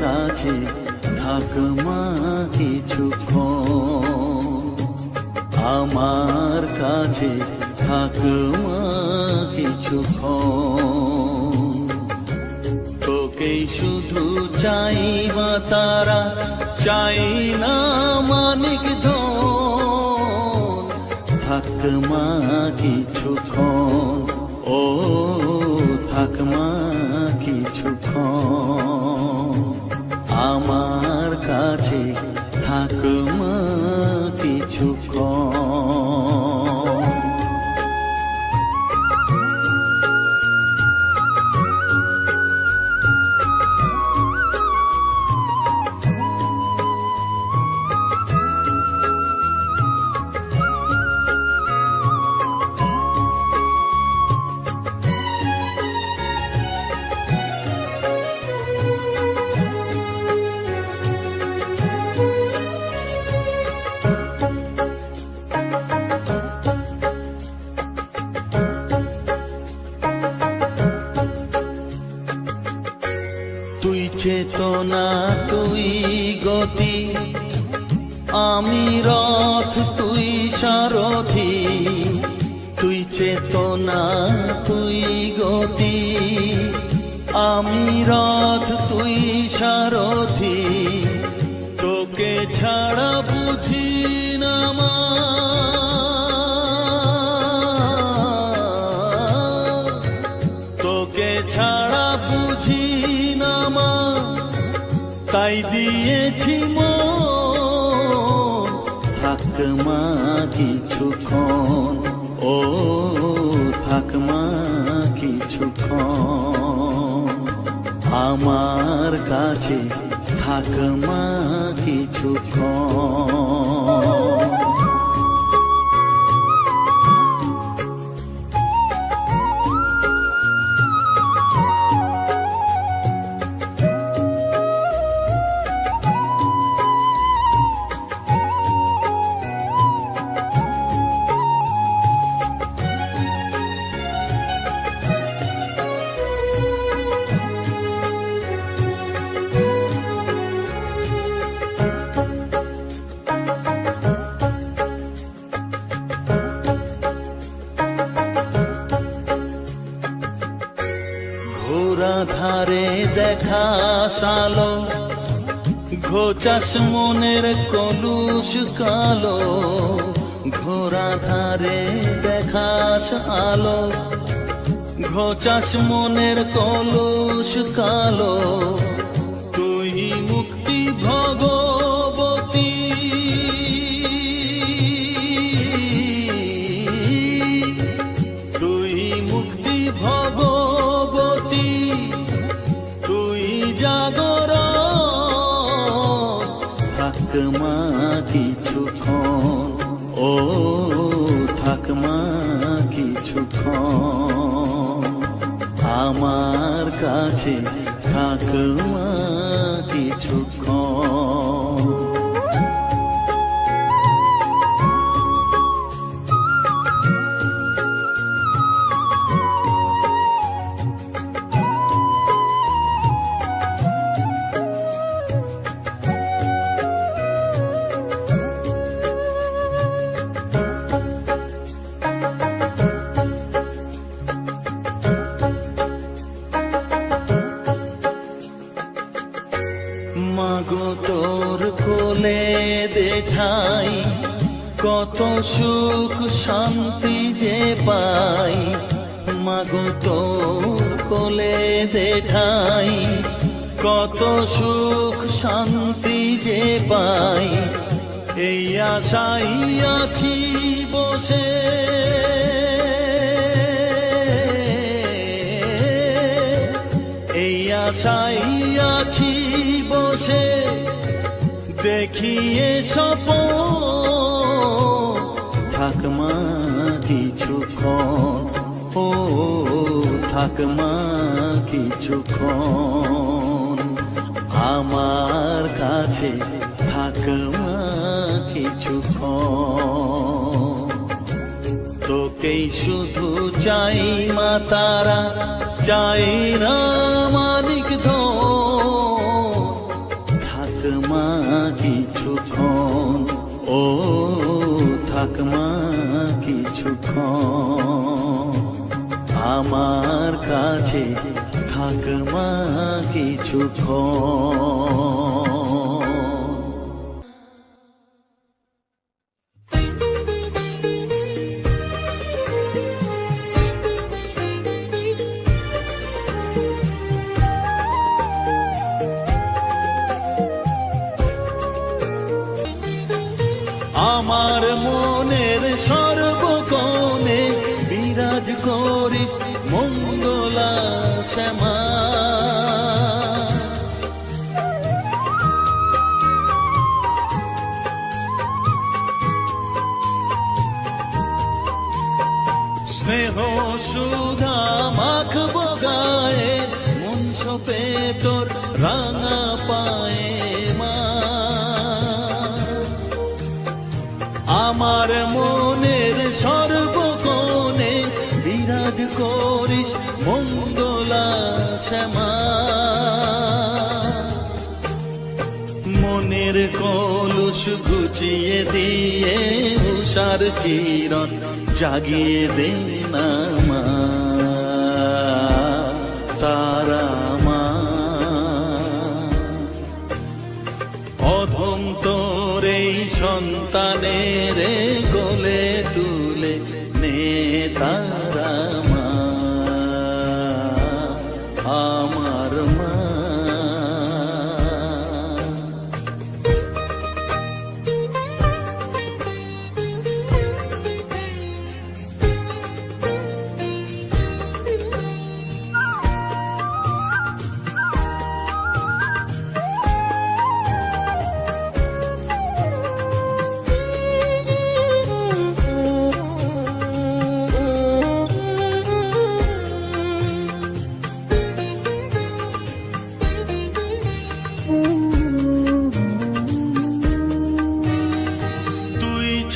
কাছে থাক মা কিছুক্ষণ, আমার কাছে থাক মা কিছুক্ষণ। তোকেই শুধু চাই মা তারা, চাই না মানিক ধন, থাক মা কিছুক্ষণ, ও থাক মা কিছুক্ষণ, আমার কাছে থাক মা কিছুক্ষণ। তুই চেতনা, তুই গতি, আমি রথ, তুই সারথি। তুই চেতনা, তুই গতি, আমি রথ, তুই সারথি। তোকে ছাড়া বুঝি না মা, তোকে ছাড়া বুঝি না মা, তাই দিয়েছি মন, থাক মা কিছুক্ষণ, ও থাক মা কিছুক্ষণ, আমার কাছে থাক মা কিছুক্ষণ। ঘোরা ধারে দেখা সালো, ঘোচাস মনের কলুষ কালো। ঘোরা ধারে দেখাস আলো, ঘোচাস মনের কলুষ কালো। তুই মুক্তি ভগবতী, তুই মুক্তি ভগবতী, তুই জাগরণ, থাক মা কিছুক্ষণ, ও থাক মা কিছুক্ষণ, আমার কাছে থাক মা কিছুক্ষণ। মাগো তোর কোলে দেখাই, কত সুখ শান্তি যে পাই। মাগো তোর কোলে দেখাই, কত সুখ শান্তি যে পাই। এই আশাই আছি বসে, এই আশাই আছি বসে, দেখিয়ে স্বপন, থাক মা কিছুক্ষণ, ও থাক মা কিছুক্ষণ, আমার কাছে থাক মা কিছুক্ষণ। তোকেই শুধু চাই মা তারা, চাই না মানিক ধন, কিছুক্ষণ। আমার মনের সর্বকোণে বিরাজ করিস মঙ্গলা শ্যামা। স্নেহ সুধা মাখবো গায়ে, মন সপে তোর রাঙা পায়ে মা। আমার মনের সর্বকোণে বিরাজ করিস মঙ্গলা শ্যামা। মনের কলুষ ঘুচিয়ে দিয়ে উষার কিরণ জাগিয়ে দে না মা, তারা মা। অধম তোর এই সন্তানের কোলে তুলে নে তারা মা, আমার মা।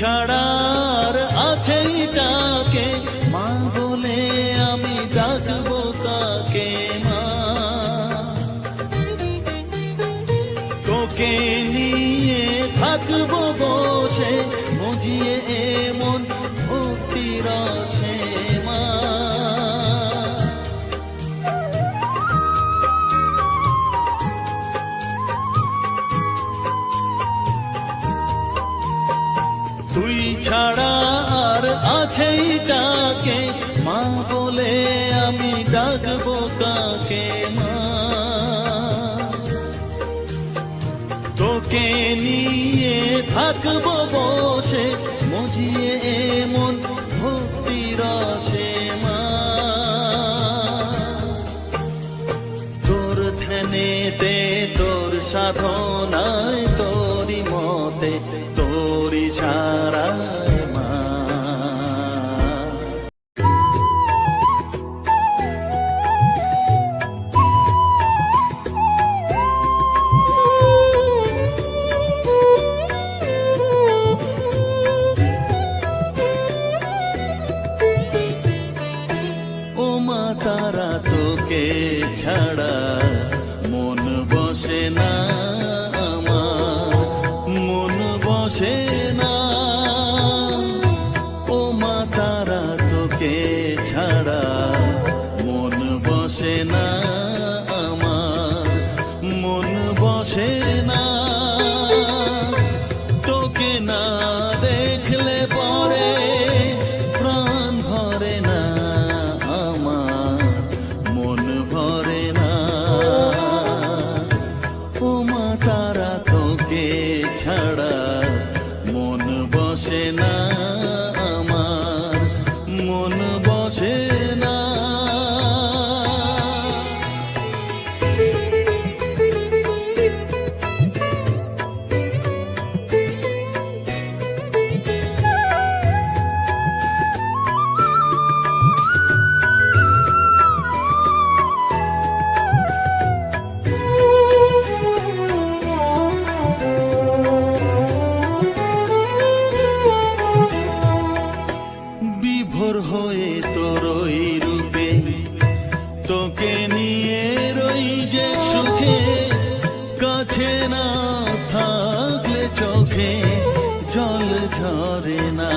ছাড়ার আছে ডাকে মা বলে আমি ডাকবো কাকে মা। তোকে নিয়ে থাকবো বসে মজিয়ে এমন ভক্তি রসে মা। তুই ছাড়া আর আছেই ডাকে মা বলে আমি ডাকবো কাকে মা। তোকে নিয়ে থাকবো বসে মজিয়ে এমন ভক্তি রসে মা। তোর ধ্যানেতে তোর সাধনায় তোরি মতে তোরি সারায় মা। ও মা তারা তোকে ছাড়া মন বসে না আমার, মন বসে না। ও মা তারা তোকে ছাড়া মন বসে না আমার, মন বসে না। তোকে না দেখলে পরে প্রাণ ভরে না আমার, মন ভরে না। ও মা তারা তোকে ছাড়া মন বসে না আমার, মন বসে না। বিভোর হয়ে তোর ওই রূপে তোকে নিয়ে রই যে সুখে, কাছে না থাকলে চোখে জল ঝরে না।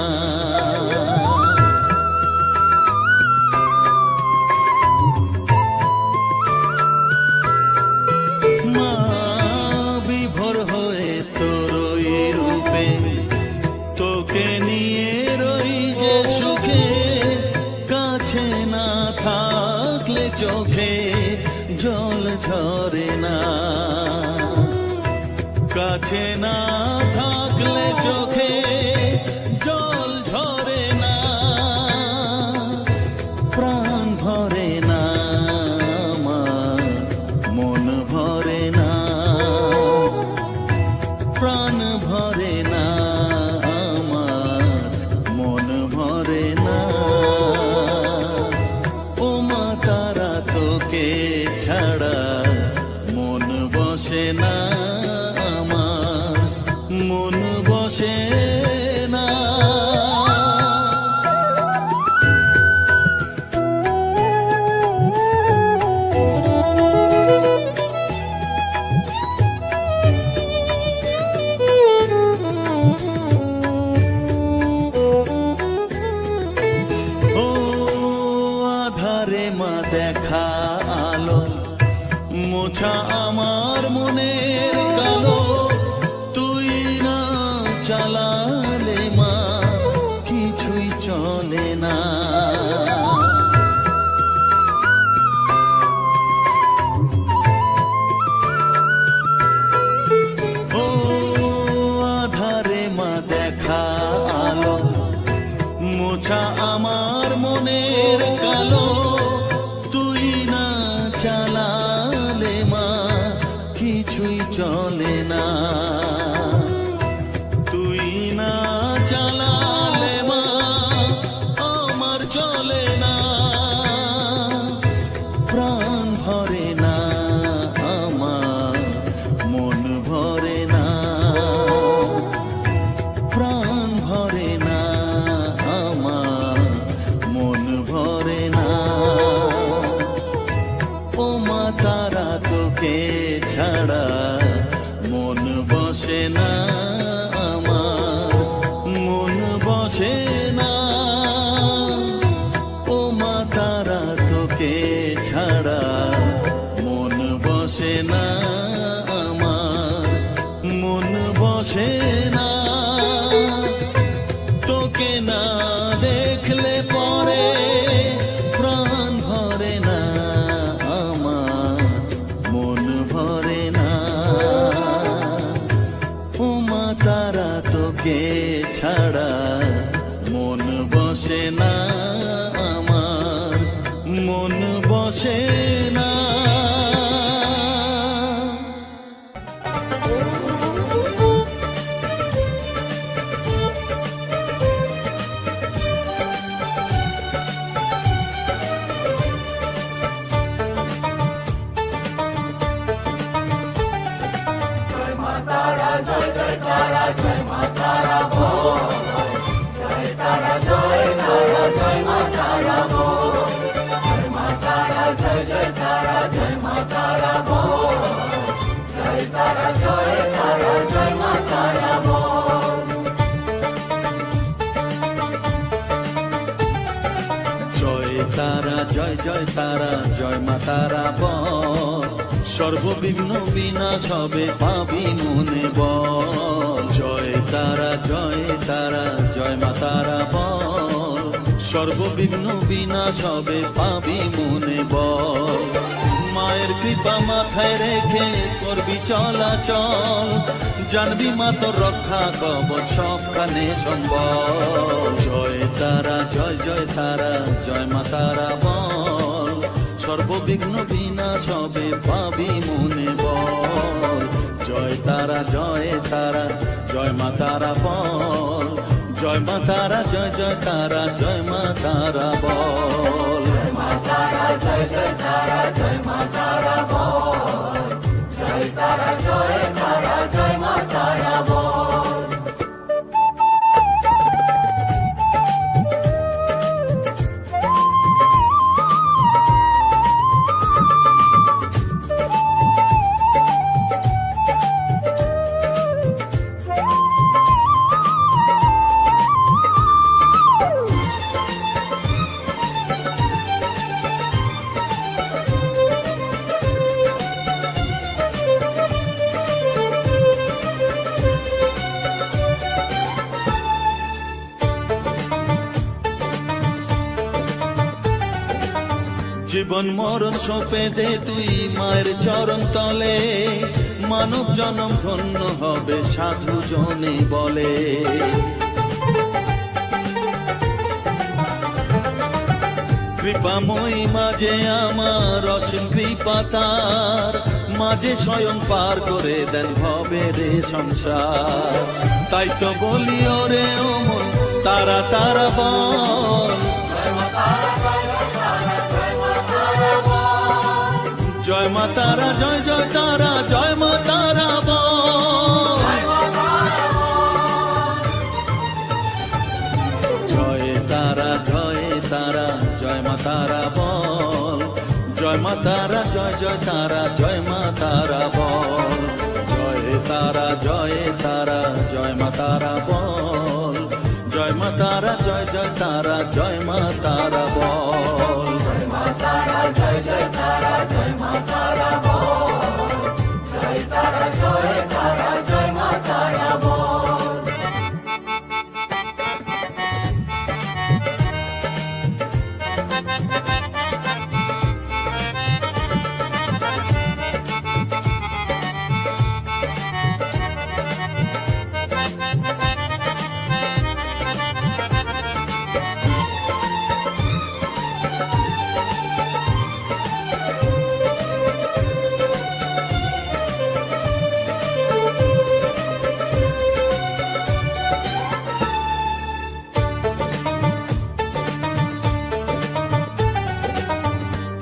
জল ঝরে না, কাছে না থাকলে চোখে জল ঝরে না, প্রাণ ভরে না আমার, মন ভরে না, প্রাণ ভরে না আমার, মন ভরে না। ও মা তারা তোকে ছাড়া মন বসে না আমার, মন বসে না। ও আধারে মা দেখা আলো, মোছা আমার মনের কালো, তুই না চালালে মা কিছুই চলে না। ও আধারে মা দেখা আলো, মোছা আমার মনের কালো, তুই না চালালে মা কিছুই চলে না। তুই না চালালে মা আমার চলে না, প্রাণ ভরে না আমার, মন ভরে না, প্রাণ ভরে না আমার, মন ভরে না। ও মা তারা তোকে ছাড়া মন বসে না আমার, মন বসে না। ও মা তারা তোকে ছাড়া মন বসে না আমার, মন বসে না। তোকে না দেখলে পরে প্রাণ ভরে না আমার, মন ভরে না। ও মা তারা তোকে ছাড়া মন বসে না আমার, মন বসে না। জয় তারা জয় জয় তারা জয় মা তারা বল, সর্ববিঘ্ন বিনাশ হবে পাবি মনে বল। জয় তারা জয় মা তারা বল, সর্ববিঘ্ন বিনাশ হবে পাবি মনে বল। মায়ের কৃপা মাথায় রেখে করবি চলাচল, জানবি মা তোর রক্ষা কবচ সবখানে সম্বল। জয় তারা জয় মা তারা বল, সর্ববিঘ্ন বিনাশ হবে পাবি মনে বল। জয় তারা জয় মা তারা বল, জয় মা তারা জয় মা তারা বল। জয় মা তারা জয় মা তারা বল, জয় তারা জয় মা তারা বল। জীবন মরণ সঁপে দে তুই মায়ের চরণ তলে, মানব জনম ধন্য হবে সাধু জনে বলে। কৃপাময়ী মাঝে আমার অসীম কৃপা তার, মাঝে স্বয়ং পার করে দেন ভবের সংসার। তাই তো বলি ওরে ও মন তারা তারা বল, জয় মা তারা জয় জয় তারা জয় মা তারা বল, জয় তারা জয় তারা জয় মা তারা বল, জয় মা তারা জয় জয় তারা জয় মা তারা বল, জয় তারা জয় তারা জয় মা তারা বল, জয় মা তারা জয় জয় তারা জয় মা তারা বল, জয় মা তারা জয় জয় তারা জয় মা তারা বল, জয় তারা জয় তারা জয় মা তারা বল।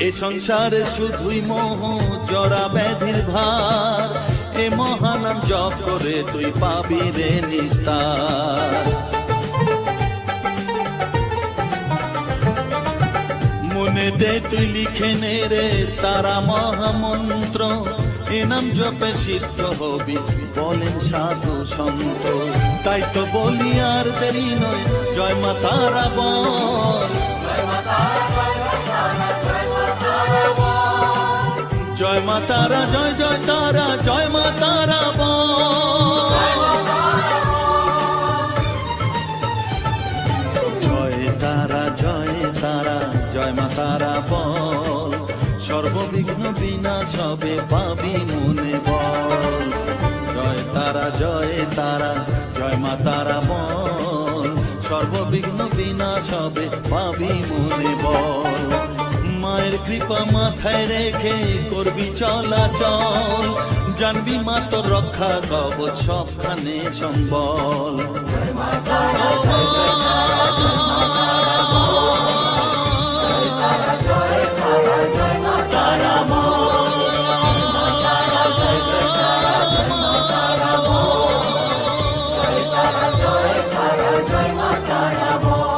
এ সংসারে শুধুই মোহ জরা ব্যাধির ভার, এ মহানাম জপ করে তুই পাবি রে নিস্তার। মনেতে তুই লিখে নে রে তারা মহামন্ত্র, এ নাম জপে সিদ্ধ হবি বলেন সাধু সন্ত। তাই তো বলি আর দেরি নয় জয় মা তারা বল, জয় মা তারা জয় জয় তারা জয় মা তারা বল, জয় তারা জয় তারা জয় মা তারা বল, সর্ববিঘ্ন বিনাশ হবে পাবি মনে বল, জয় তারা জয় তারা জয় মা তারা বল, সর্ববিঘ্ন বিনাশ হবে পাবি মনে বল। মায়ের কৃপা মাথায় রেখে করবি চলাচল, জানবি মা তোর রক্ষা কবচ সবখানে সম্বল, জয় মা তারা জয় জয় তারা জয় মা তারা বল, জয় তারা জয় তারা জয় মা তারা বল, জয় মা তারা জয় জয় তারা জয় মা তারা বল, জয় তারা জয় তারা জয় মা তারা বল।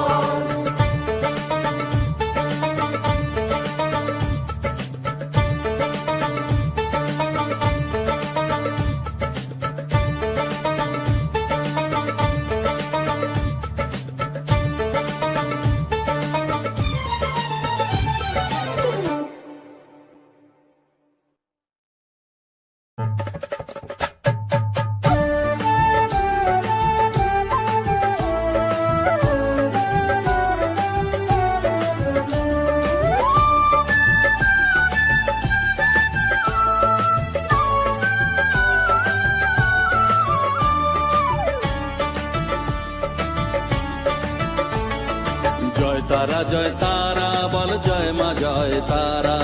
তারা জয় তারা বল জয় মা জয় তারা,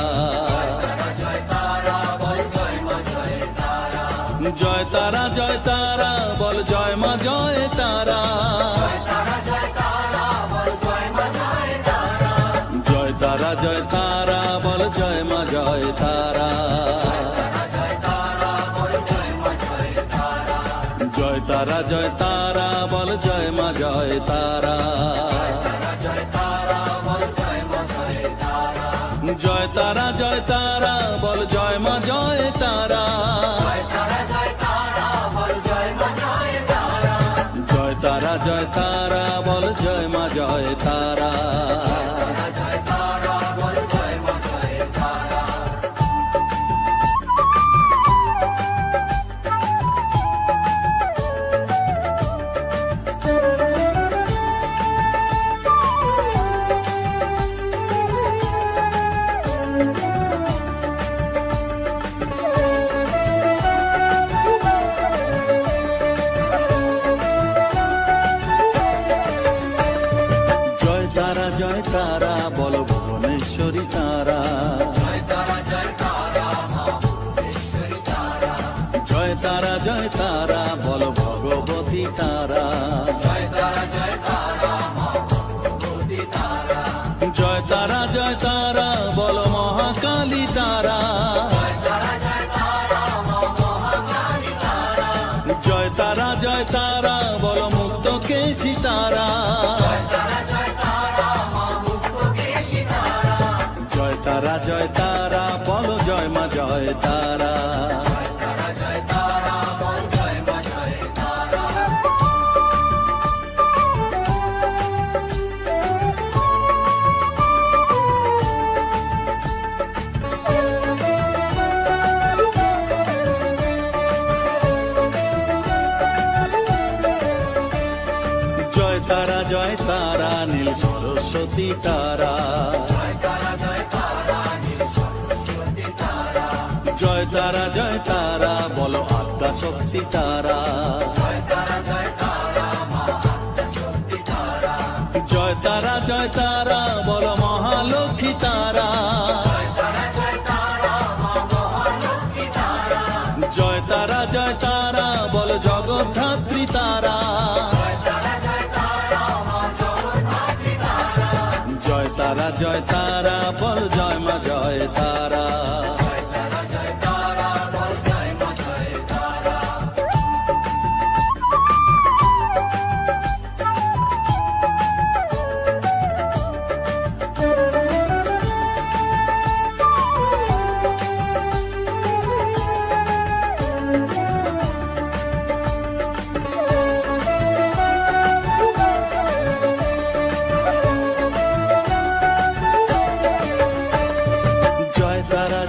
জয় তারা জয় তারা বল জয় মা জয় তারা, জয় তারা জয় তারা বল জয় মা জয় তারা, জয় তারা জয় তারা বল জয় মা জয় তারা, জয় তারা জয় তারা বল জয় মা জয় তারা, জয় তারা জয় তারা বল জয় মা জয় তারা। জয় তারা বল ভগবতী তারা, জয় তারা জয় তারা মা ভগবতী তারা, জয় তারা বল মহাকালী তারা, জয় তারা জয় তারা মা মহাকালী তারা, জয় তারা বল মুক্ত কেশী তারা, জয় তারা জয় তারা মা মুক্ত কেশী তারা, জয় তারা বল জয় মা জয় তারা। জয় তারা জয় তারা বল জয় মা জয় তারা। জয় তারা নীল সরস্বতী তারা, জয় তারা জয় তারা নীল সরস্বতী তারা, জয় তারা বল আদ্যা শক্তি তারা, জয় তারা জয় তারা মা আদ্যা শক্তি তারা, জয় তারা বল মহালক্ষ্মী তারা, জয় তারা জয় তারা মা মহালক্ষ্মী তারা, জয় তারা বল জগদ্ধাত্রী তারা, জয় তারা জয় তারা মা জগদ্ধাত্রী তারা, জয় তারা বল জয় মা জয় তারা। জয় তারা জয় তারা বল জয় মা জয় তারা।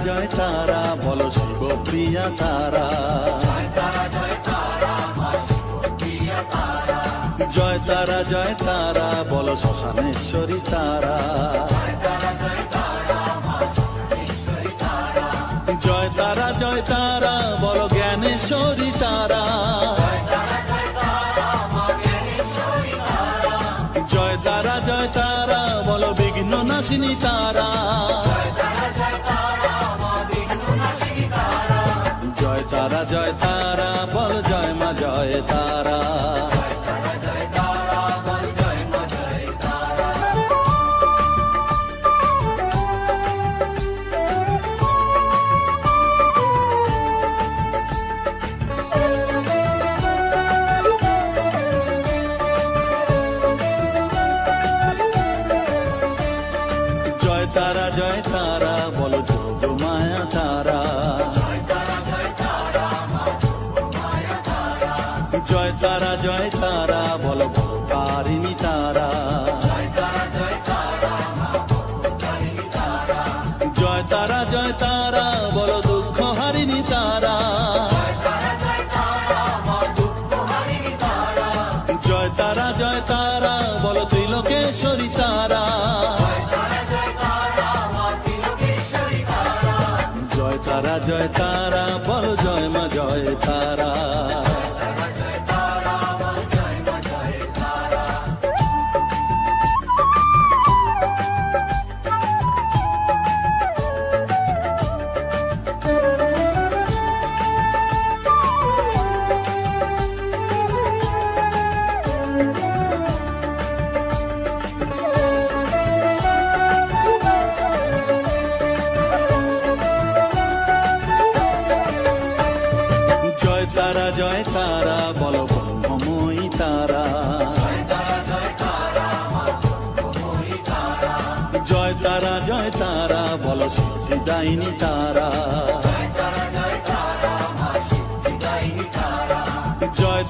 জয় তারা বল শিবপ্রিয়া তারা, জয় তারা জয় তারা মা শিবপ্রিয়া তারা, জয় তারা বল শ্মশানেশ্বরী তারা, জয় তারা জয় তারা মা শ্মশানেশ্বরী তারা, জয় তারা বল জ্ঞানেশ্বরী তারা, জয় তারা জয় তারা মা জ্ঞানেশ্বরী তারা, জয় তারা বল বিঘ্ন নাশিনী তারা, জয় তারা জয় তারা মা বিঘ্ননাশিনী তারা, জয় তারা বল জয় মা জয় তারা। জয় তারা জয় তারা বল জয় মা জয় তারা। জয় তারা বল যোগ মায়া তারা, জয় তারা জয় তারা মা যোগমায়া তারা, জয় তারা বল ভোগকারিণী তারা, জয় তারা জয় তারা মা ভোগকারিণী তারা, জয় তারা বল দুঃখ হারিণী তারা, জয় তারা জয় তারা মা দুঃখহারিণী তারা, জয় তারা বল ত্রিলোকেশ্বরী তারা, জয় তারা জয় তারা মা ত্রিলোকেশ্বরী তারা, জয় তারা বল জয় মা জয় তারা। তারা জয় তারা বল জয় মা জয় তারা। জয় তারা বল ব্রহ্মময়ী তারা, জয় তারা জয় তারা মা ব্রহ্মময়ী তারা, জয় তারা বল সিদ্ধিদায়িনী তারা, জয় তারা জয় তারা মা সিদ্ধিদায়িনী তারা, জয়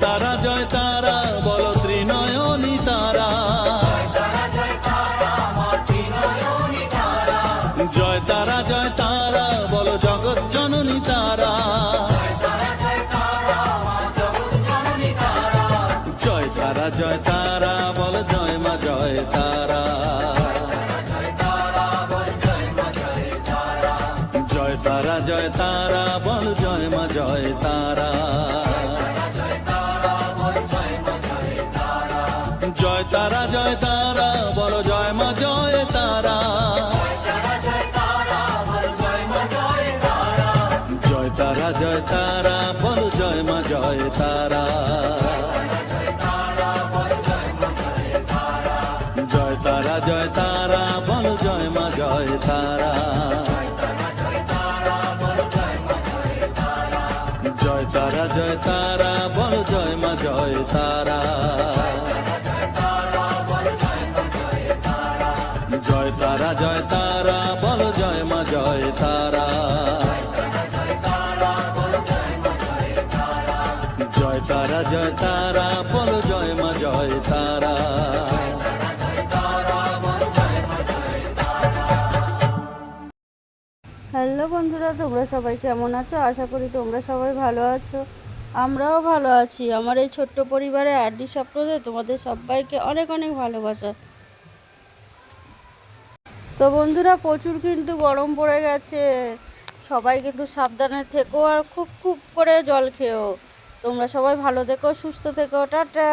তারা বল ত্রিনয়নী তারা, জয় তারা জয় তারা মা ত্রিনয়নী তারা, জয় তারা বল জগৎ জননী তারা, জয় তারা জয় তারা মা জগজ্জননী তারা, জয় তারা বল জয় মা জয় তারা। জয় তারা বল জয় মা জয় তারা, জয় তারা বল জয় মা জয় তারা। জয় তারা বল জয় মা জয় তারা, জয় তারা বল জয় মা জয় তারা। জয় তারা জয় তারা বল জয় মা জয় তারা, জয় জয় তারা বল জয় মা জয় তারা। জয় তারা বল জয় মা জয় তারা। জয় তারা বল জয় মা জয় তারা। জয় তারা বল জয় মা জয় তারা। জয় তারা বল জয় মা জয় তারা। হ্যালো বন্ধুরা, তোমরা সবাই কেমন আছো? আশা করি তোমরা সবাই ভালো আছো। আমরাও ভালো আছি। আমার এই ছোট্ট পরিবারে আরডি স্বপ্নতে তোমাদের সবাইকে অনেক অনেক ভালোবাসা। তো বন্ধুরা, প্রচুর কিন্তু গরম পড়ে গেছে। সবাই কিন্তু সাবধানে থেকো আর খুব খুব করে জল খেও। তোমরা সবাই ভালো থেকো, সুস্থ থেকো। টাটা।